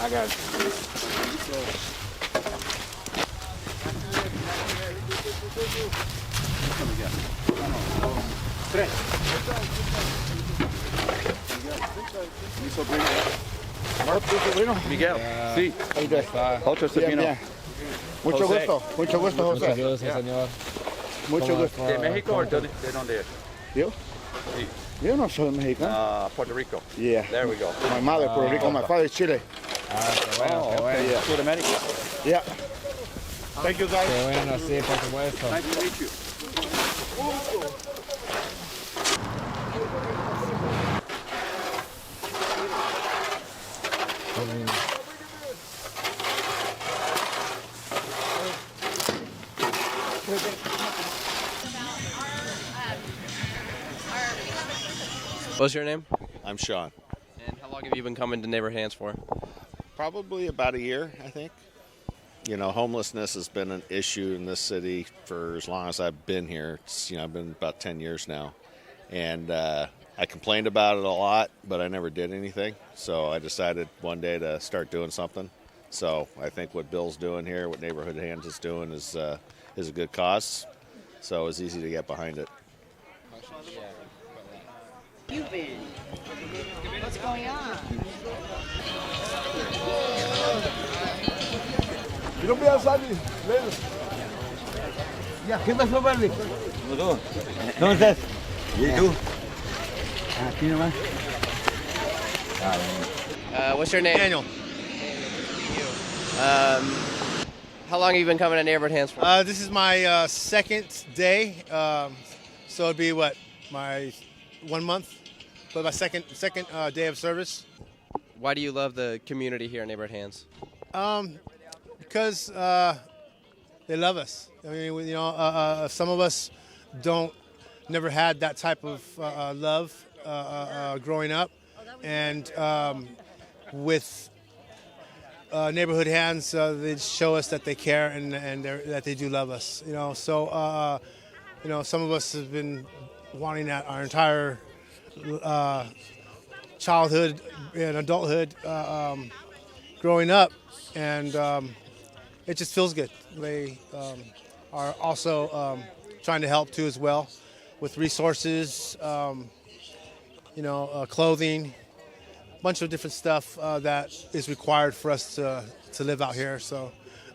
I got you. Tres. Mi sobrino. ¿Tu sobrino? Miguel. Sí. Otro sobrino. Bien. Mucho José. gusto. Mucho gusto, José. Muchas gracias, señor. Mucho gusto. ¿De México o de dónde es? ¿Yo? Sí. Yo no soy mexicano. Puerto Rico. Yeah. There we go. My mother Puerto Rico, my father is Chile. Qué bueno, qué bueno. Yeah. Sudamérica. Yeah. Thank you, guys. Qué bueno, sí, por supuesto. Nice to meet you. What's your name? I'm Sean. And how long have you been coming to Neighborhood Hands for? Probably about a year, I think. You know, homelessness has been an issue in this city for as long as I've been here. I've been about 10 years now. And I complained about it a lot, but I never did anything. So I decided one day to start doing something. So I think what Bill's doing here, what Neighborhood Hands is doing is a good cause. So it's easy to get behind it. You've been. What's going on? You be outside later. ¿Qué pasó, Barbie? ¿Cómo estás? ¿Y tú? Aquí nomás. What's your name? Daniel. How long have you been coming to Neighborhood Hands for? This is my second day, so it'd be my 1 month, but my second day of service. Why do you love the community here at Neighborhood Hands? Because they love us. I mean, some of us never had that type of love growing up, and with Neighborhood Hands, they show us that they care and that they do love us. So some of us have been wanting that our entire childhood and adulthood growing up, and it just feels good. They are also trying to help too as well with resources, clothing, a bunch of different stuff that is required for us to live out here. So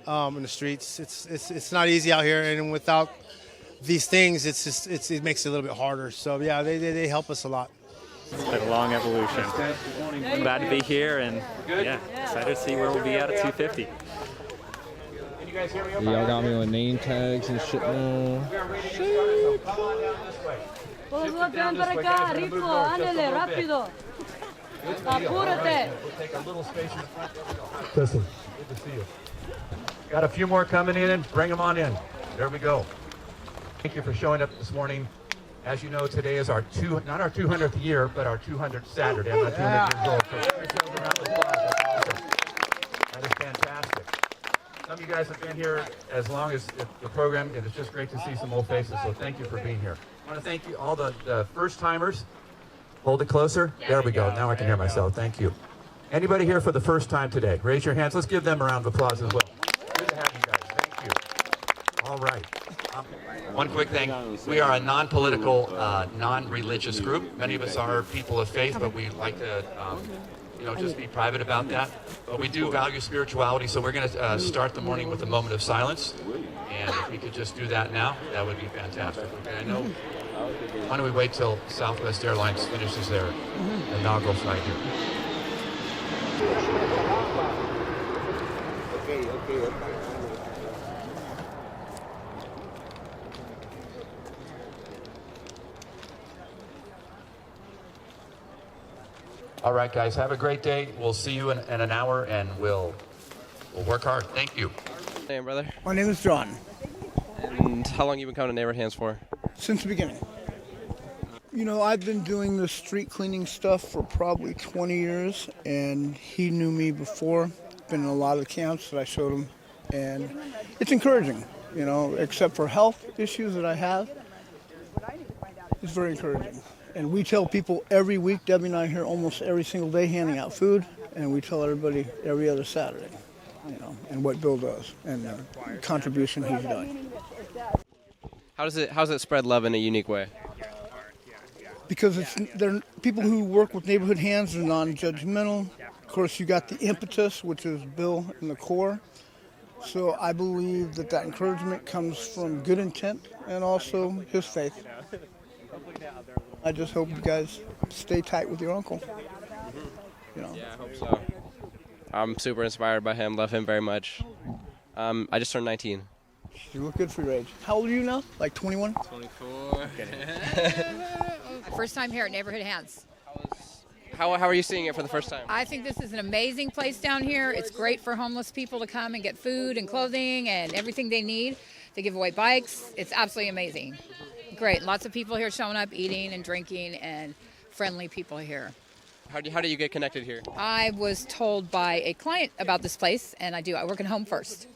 in the streets, it's not easy out here, and without these things, it makes it a little bit harder. So yeah, they help us a lot. It's been a long evolution. I'm glad to be here, and yeah, excited to see where we'll be at 250. Y'all got me with name tags and shit now. Todos ven para acá, rico, ándale, rápido. Apúrate. Listen. Good to see you. Got a few more coming in. Bring them on in. There we go. Thank you for showing up this morning. As you know, today is not our 200th year, but our 200th Saturday. I'm not 200 years old. So give yourselves a round of applause. That's awesome. That is fantastic. Some of you guys have been here as long as the program, and it's just great to see some old faces. So thank you for being here. I want to thank you, all the first timers. Hold it closer. There we go. Now I can hear myself. Thank you. Anybody here for the first time today? Raise your hands. Let's give them a round of applause as well. Good to have you guys. Thank you. All right. One quick thing. We are a non-political, non-religious group. Many of us are people of faith, but we like to, just be private about that. But we do value spirituality, so we're going to start the morning with a moment of silence. And if we could just do that now, that would be fantastic. Okay, I know. Why don't we wait till Southwest Airlines finishes their inaugural flight here? Okay. All right, guys, have a great day. We'll see you in an hour, and we'll work hard. Thank you. Name, brother? My name is John. And how long have you been coming to Neighborhood Hands for? Since the beginning. I've been doing the street cleaning stuff for probably 20 years, and he knew me before. Been in a lot of the camps that I showed him, and it's encouraging, except for health issues that I have. It's very encouraging. And we tell people every week, Debbie and I are here almost every single day handing out food, and we tell everybody every other Saturday, and what Bill does and the contribution he's done. How's it spread love in a unique way? Because they're people who work with Neighborhood Hands are non-judgmental. Of course, you got the impetus, which is Bill and the core. So I believe that encouragement comes from good intent and also his faith. I just hope you guys stay tight with your uncle. Yeah, I hope so. I'm super inspired by him. Love him very much. I just turned 19. You look good for your age. How old are you now? Like 21? 24. First time here at Neighborhood Hands. How are you seeing it for the first time? I think this is an amazing place down here. It's great for homeless people to come and get food and clothing and everything they need. They give away bikes. It's absolutely amazing. Great. Lots of people here showing up, eating and drinking, and friendly people here. How do you get connected here? I was told by a client about this place, and I work in Home First.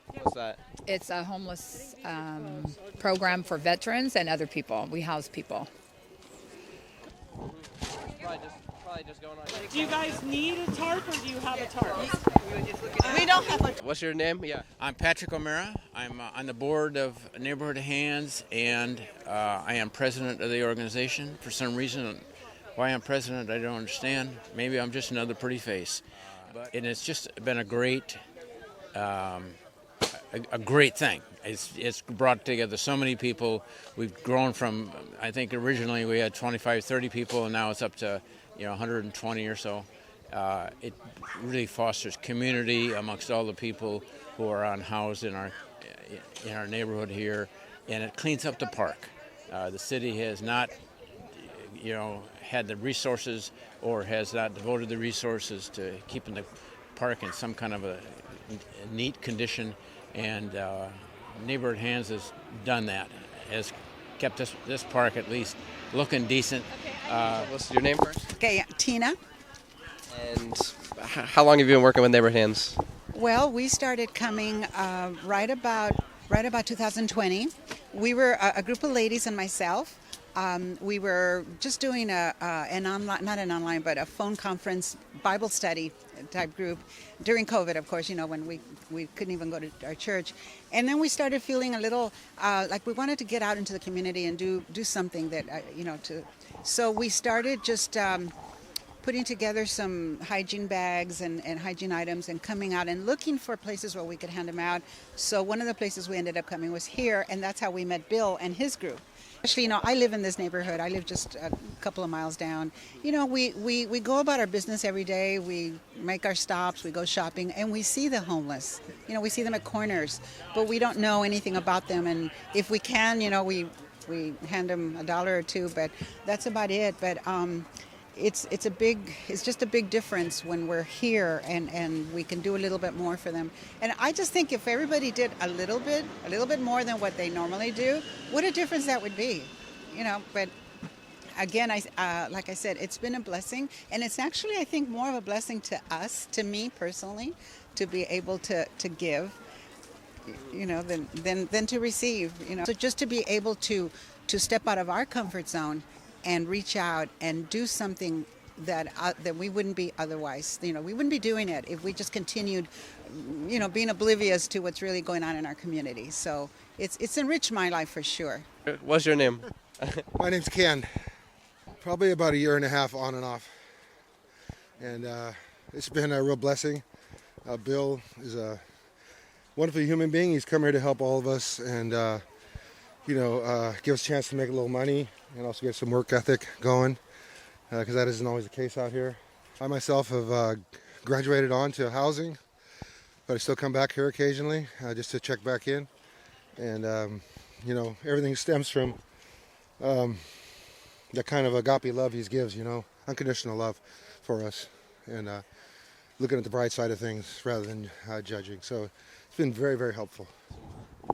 What's that? It's a homeless program for veterans and other people. We house people. Probably just going on. Do you guys need a tarp or do you have a tarp? We don't have a What's your name? Yeah. I'm Patrick O'Mara. I'm on the board of Neighborhood Hands, and I am president of the organization. For some reason, why I'm president, I don't understand. Maybe I'm just another pretty face. And it's just been a great thing. It's brought together so many people. We've grown from, I think originally we had 25, 30 people, and now it's up to 120 or so. It really fosters community amongst all the people who are unhoused in our neighborhood here, and it cleans up the park. The city has not, had the resources or has not devoted the resources to keeping the park in some kind of a neat condition, and Neighborhood Hands has done that, has kept this park at least looking decent. What's your name first? Okay, Tina. And how long have you been working with Neighborhood Hands? Well, we started coming right about 2020. We were a group of ladies and myself. We were just doing an online, not an online, but a phone conference Bible study type group during COVID, of course, when we couldn't even go to our church. And then we started feeling a little like we wanted to get out into the community and do something that, so we started just putting together some hygiene bags and hygiene items and coming out and looking for places where we could hand them out. So one of the places we ended up coming was here, and that's how we met Bill and his group. Actually, I live in this neighborhood. I live just a couple of miles down. We go about our business every day. We make our stops. We go shopping, and we see the homeless. We see them at corners, but we don't know anything about them. And if we can, we hand them $1 or $2, but that's about it. But it's just a big difference when we're here and we can do a little bit more for them. And I just think if everybody did a little bit more than what they normally do, what a difference that would be, but again, like I said, it's been a blessing, and it's actually, I think, more of a blessing to us, to me personally, to be able to give, than to receive, So just to be able to step out of our comfort zone and reach out and do something that we wouldn't be otherwise. We wouldn't be doing it if we just continued, being oblivious to what's really going on in our community. So it's enriched my life for sure. What's your name? My name's Ken. Probably about a year and a half on and off. And it's been a real blessing. Bill is a wonderful human being. He's come here to help all of us and, give us a chance to make a little money and also get some work ethic going, because that isn't always the case out here. I myself have graduated on to housing, but I still come back here occasionally just to check back in. And, everything stems from that kind of agape love he gives, unconditional love for us, and looking at the bright side of things rather than judging. So it's been very, very helpful.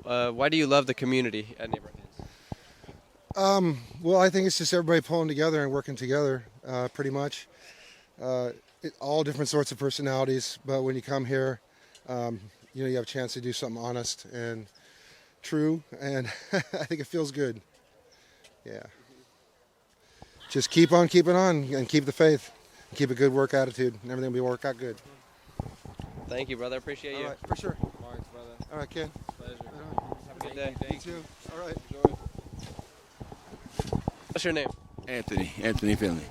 Why do you love the community at Neighborhood Hands? Well, I think it's just everybody pulling together and working together, pretty much. All different sorts of personalities, but when you come here, you have a chance to do something honest and true, and I think it feels good. Yeah. Just keep on keeping on and keep the faith. keep a good work attitude, and everything will work out good. Thank you, brother. Appreciate you. All right, for sure. Marks, brother. All right, Ken. Pleasure. Have a good day. You too. All right. What's your name? Anthony Finley.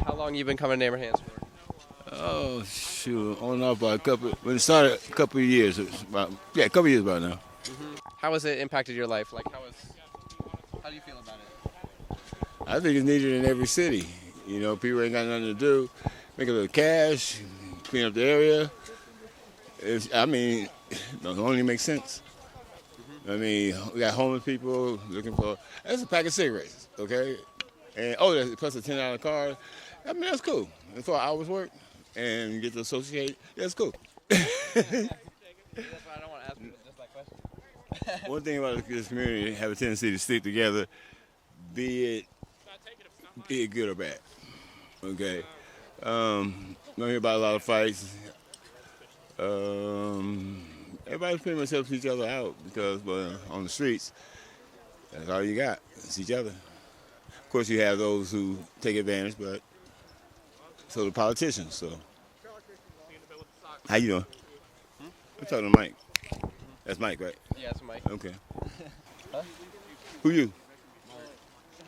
How long you been coming to Neighbor Hands for? Oh, shoot. On and off by when it started, a couple of years. It was about, a couple of years by now. How has it impacted your life? Like, how do you feel about it? I think it's needed in every city. You know, people ain't got nothing to do. Make a little cash, clean up the area. It only makes sense. I mean, we got homeless people looking for, that's a pack of cigarettes, okay? And, plus a $10 card. I mean, that's cool. That's 4 hours work, and you get to associate. That's cool. That's why I don't want to ask people just that question. One thing about this community have a tendency to stick together, be it good or bad. Okay. Don't hear about a lot of fights. Everybody pretty much helps each other out because on the streets, that's all you got. It's each other. Of course, you have those who take advantage, but so do politicians. So, how you doing? I'm talking to Mike. That's Mike, right? Yeah, it's Mike. Okay. Huh? Who you?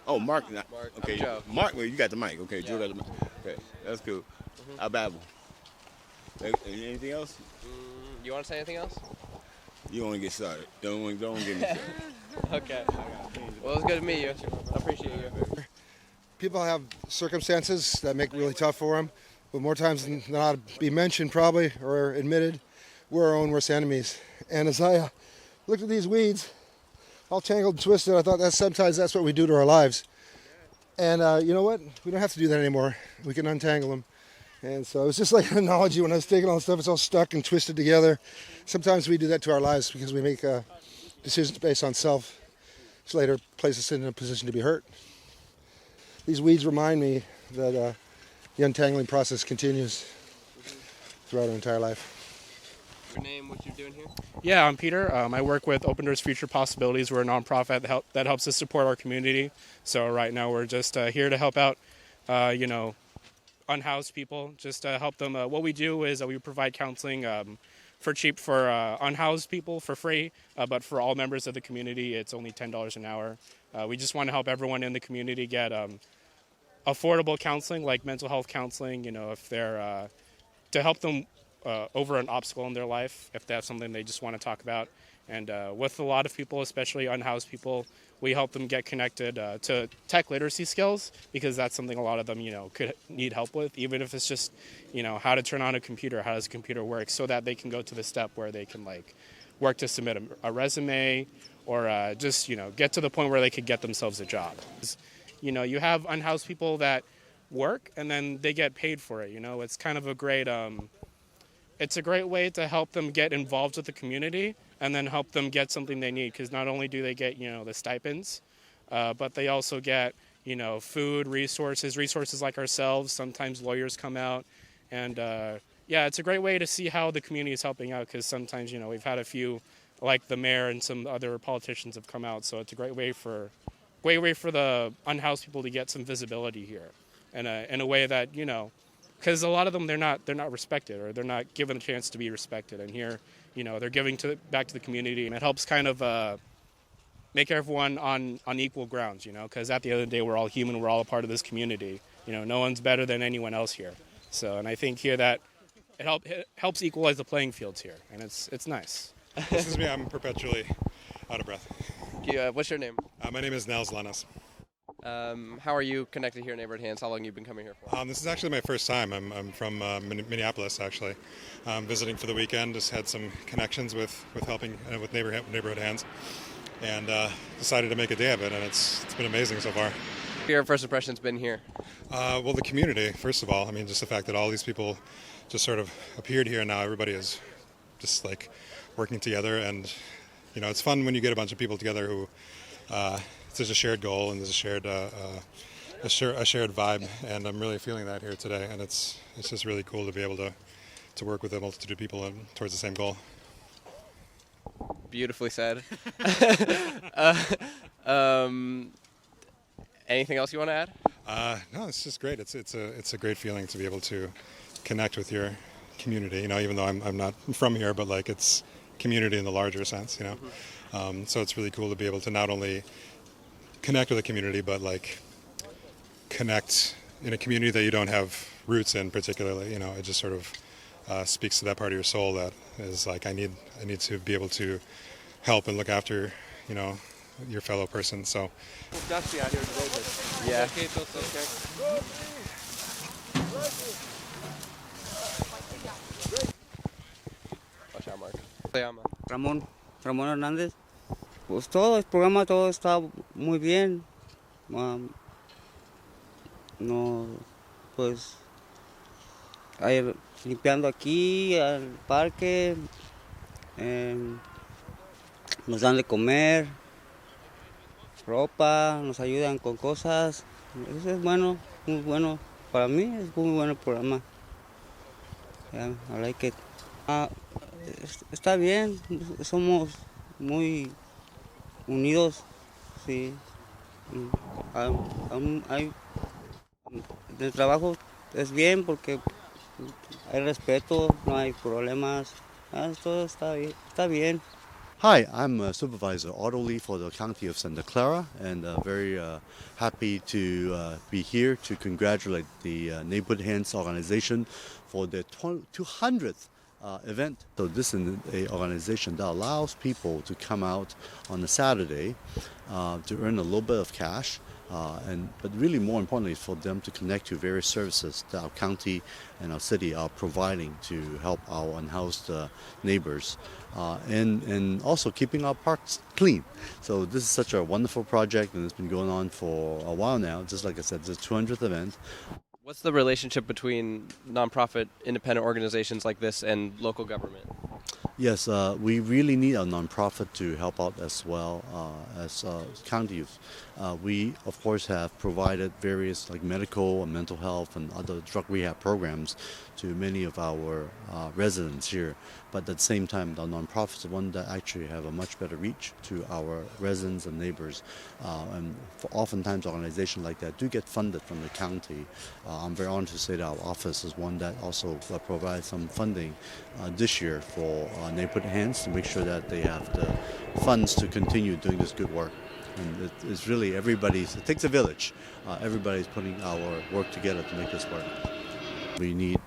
Oh, Mark. Mark. Okay. I'm Joe. Mark, well, you got the mic. Okay, Yeah. Joe got the mic. Okay, that's cool. I babble. Anything else? You want to say anything else? You want to get started. Don't get me started. Okay. Well, it's good to meet you. I appreciate you. People have circumstances that make it really tough for them, but more times than not be mentioned probably or admitted, we're our own worst enemies. And as I looked at these weeds, all tangled and twisted, I thought sometimes that's what we do to our lives. And you know what? We don't have to do that anymore. We can untangle them. And so it's just like an analogy when I was taking all the stuff, it's all stuck and twisted together. Sometimes we do that to our lives because we make decisions based on self, which later places us in a position to be hurt. These weeds remind me that the untangling process continues throughout our entire life. Your name, what you're doing here? Yeah, I'm Peter. I work with Open Doors Future Possibilities. We're a nonprofit that helps us support our community. So right now we're just here to help out, unhoused people, just to help them. What we do is we provide counseling for cheap for unhoused people for free, but for all members of the community, it's only $10 an hour. We just want to help everyone in the community get affordable counseling, like mental health counseling, if they're to help them over an obstacle in their life, if that's something they just want to talk about. And with a lot of people, especially unhoused people, we help them get connected to tech literacy skills, because that's something a lot of them, could need help with, even if it's just, how to turn on a computer, how does a computer work, so that they can go to the step where they can work to submit a resume, or just, get to the point where they could get themselves a job. You have unhoused people that work and then they get paid for it. It's kind of a great, it's a great way to help them get involved with the community and then help them get something they need, because not only do they get, the stipends, but they also get, food, resources like ourselves. Sometimes lawyers come out, and it's a great way to see how the community is helping out, because sometimes, we've had a few, like the mayor and some other politicians have come out, so it's a great way for the unhoused people to get some visibility here, and in a way that, because a lot of them, they're not respected, or they're not given a chance to be respected. And here, they're giving back to the community, and it helps kind of make everyone on equal grounds, because at the end of the day, we're all human, we're all a part of this community. No one's better than anyone else here. So, and I think here that it helps equalize the playing fields here, and it's nice. This is me. I'm perpetually out of breath. What's your name? My name is Nels Lanas. How are you connected here at Neighborhood Hands? How long have you been coming here for? This is actually my first time. I'm from Minneapolis, actually. Visiting for the weekend. Just had some connections with helping with Neighborhood Hands, and decided to make a day of it, and it's been amazing so far. Your first impression's been here? Well, the community, first of all. I mean, just the fact that all these people just sort of appeared here, and now everybody is just working together, and it's fun when you get a bunch of people together who there's a shared goal and there's a shared vibe, and I'm really feeling that here today, and it's just really cool to be able to work with a multitude of people towards the same goal. Beautifully said. Anything else you want to add? No, it's just great. It's a great feeling to be able to connect with your community. You know, even though I'm not from here, but like it's community in the larger sense. You know, so it's really cool to be able to not only connect with the community, but like connect in a community that you don't have roots in particularly. You know, it just sort of speaks to that part of your soul that is like I need to be able to help and look after, you know, your fellow person. So It's dusty out here today, but yeah. Okay, it's okay. Watch out, Mark. Se llama. Ramón Hernández. Pues todo el programa, todo está muy bien. No, pues, limpiando aquí, al parque, nos dan de comer, ropa, nos ayudan con cosas. Eso es bueno, muy bueno. Para mí es muy bueno el programa. Yeah, I like it. Está bien, somos muy unidos, sí. El trabajo es bien porque hay respeto, no hay problemas. Todo está bien. Hi, I'm Supervisor Otto Lee for the County of Santa Clara, and very happy to be here to congratulate the Neighborhood Hands organization for their 200th event. So this is an organization that allows people to come out on a Saturday to earn a little bit of cash, but really more importantly for them to connect to various services that our county and our city are providing to help our unhoused neighbors, and also keeping our parks clean. So this is such a wonderful project, and it's been going on for a while now. Just like I said, it's the 200th event. What's the relationship between nonprofit independent organizations like this and local government? Yes, we really need a nonprofit to help out as well as county youth. We, of course, have provided various like medical and mental health and other drug rehab programs to many of our residents here. But at the same time, the nonprofits are one that actually have a much better reach to our residents and neighbors. And oftentimes, organizations like that do get funded from the county. I'm very honored to say that our office is one that also provides some funding this year for Neighborhood Hands to make sure that they have the funds to continue doing this good work. And it's really it takes a village. Everybody's putting our work together to make this work. We need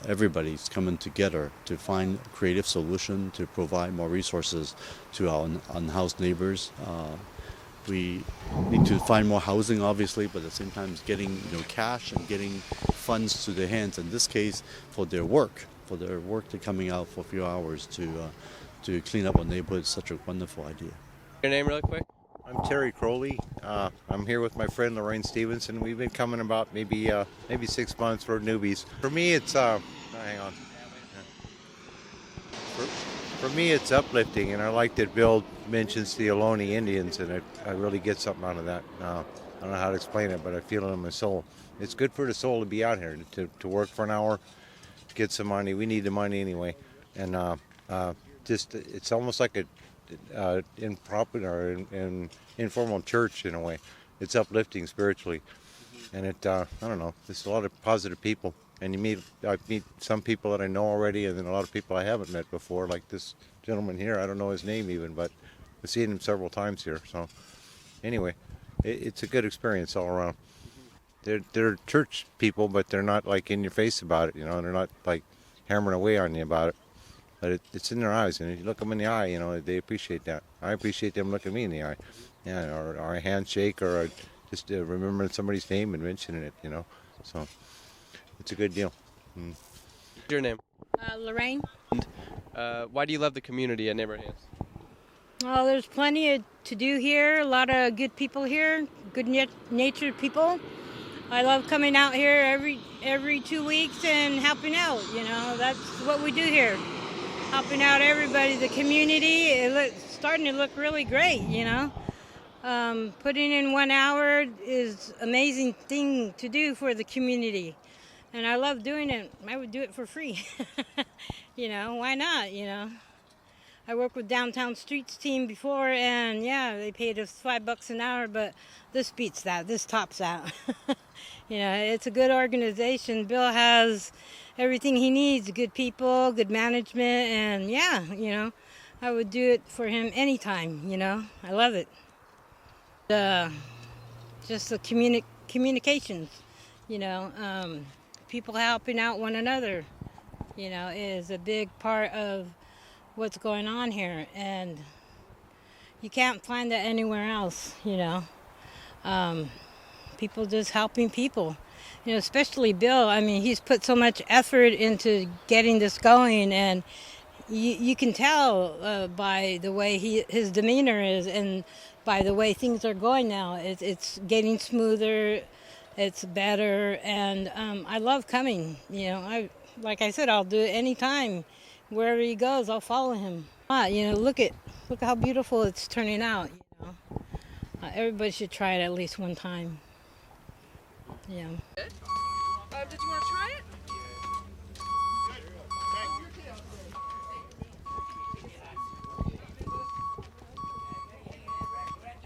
everybody's coming together to find a creative solution to provide more resources to our unhoused neighbors. We need to find more housing, obviously, but at the same time, getting cash and getting funds to their hands. In this case, for their work to coming out for a few hours to clean up a neighborhood is such a wonderful idea. Your name, really quick? I'm Terry Crowley. I'm here with my friend Lorraine Stevenson. We've been coming about maybe 6 months for newbies. For me, it's hang on. For me, it's uplifting, and I like that Bill mentions the Ohlone Indians, and I really get something out of that. I don't know how to explain it, but I feel it in my soul. It's good for the soul to be out here, to work for an hour, get some money. We need the money anyway, and it's almost like a informal church in a way. It's uplifting spiritually, and I don't know. There's a lot of positive people, and I meet some people that I know already, and then a lot of people I haven't met before, like this gentleman here. I don't know his name even, but I've seen him several times here. So anyway, it's a good experience all around. They're church people, but they're not like in your face about it. They're not like hammering away on you about it. But it's in their eyes, and if you look them in the eye, they appreciate that. I appreciate them looking me in the eye, or a handshake, or just remembering somebody's name and mentioning it, So it's a good deal. What's your name? Lorraine. Why do you love the community at Neighborhood Hands? Well, there's plenty to do here. A lot of good people here, good-natured people. I love coming out here every 2 weeks and helping out. That's what we do here. Helping out everybody, the community. It's starting to look really great, Putting in 1 hour is an amazing thing to do for the community. And I love doing it. I would do it for free. Why not, I worked with Downtown Streets team before, and yeah, they paid us $5 an hour, but this beats that. This tops that. You know, it's a good organization. Bill has everything he needs, good people, good management, and yeah, you know, I would do it for him anytime, you know. I love it. Just the communications, you know, people helping out one another, you know, is a big part of what's going on here, and you can't find that anywhere else, you know. People just helping people, you know, especially Bill. I mean, he's put so much effort into getting this going, and you can tell by the way his demeanor is, and by the way things are going now. It's getting smoother, it's better, and I love coming. You know, like I said, I'll do it anytime. Wherever he goes, I'll follow him. You know, look how beautiful it's turning out. You know, everybody should try it at least one time. Yeah. Did you want to try it?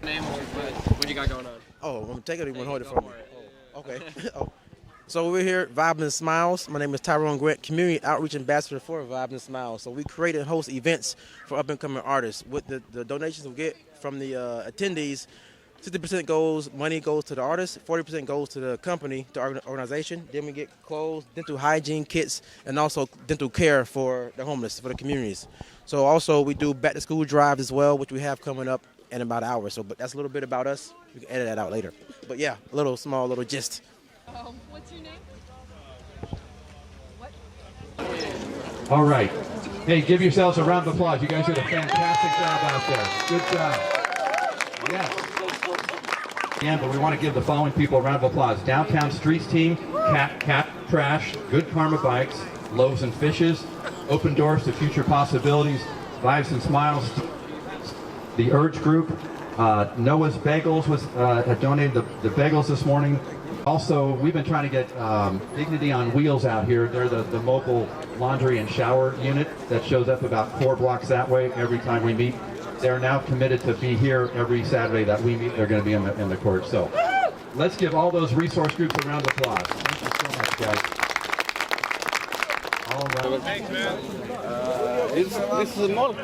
Name, what you got going on? Oh, I'm gonna take it. You want to hold it from me? Okay. Oh. So we're here at Vibe and Smiles. My name is Tyrone Grant, Community Outreach Ambassador for Vibe and Smiles. So we create and host events for up-and-coming artists. With the donations we get from the attendees, 60% money goes to the artist, 40% goes to the company, the organization. Then we get clothes, dental hygiene kits, and also dental care for the homeless, for the communities. So also we do back-to-school drives as well, which we have coming up in about an hour. So, but that's a little bit about us. We can edit that out later. But yeah, a small little gist. What's your name? All right. Hey, give yourselves a round of applause. You guys did a fantastic job out there. Good job. Yes. Yeah, but we want to give the following people a round of applause. Downtown Streets team, Cat Trash, Good Karma Bikes, Loaves and Fishes, Open Doors to Future Possibilities, Vibes and Smiles, the Urge Group, Noah's Bagels had donated the bagels this morning. Also, we've been trying to get Dignity on Wheels out here. They're the mobile laundry and shower unit that shows up about 4 blocks that way every time we meet. They're now committed to be here every Saturday that we meet. They're going to be in the court. So let's give all those resource groups a round of applause. Thank you so much, guys. All right. Thanks, man. This is a model.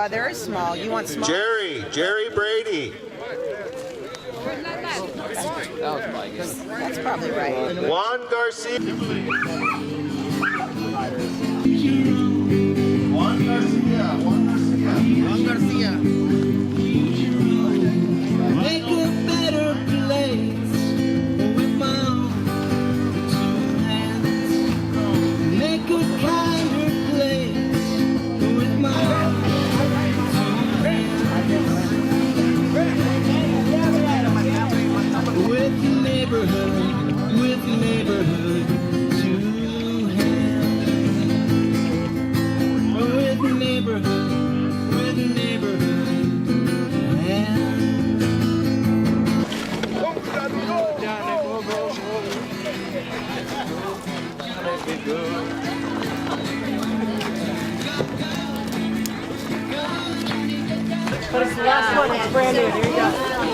They're small. You want small? Jerry Brady. That's probably right. Juan Garcia. Juan Garcia. Make a better place with my own 2 hands. Make a kinder place with my own 2 hands. With neighborhood, 2 hands. With neighborhood, But it's the last one. It's brand new. Here you go.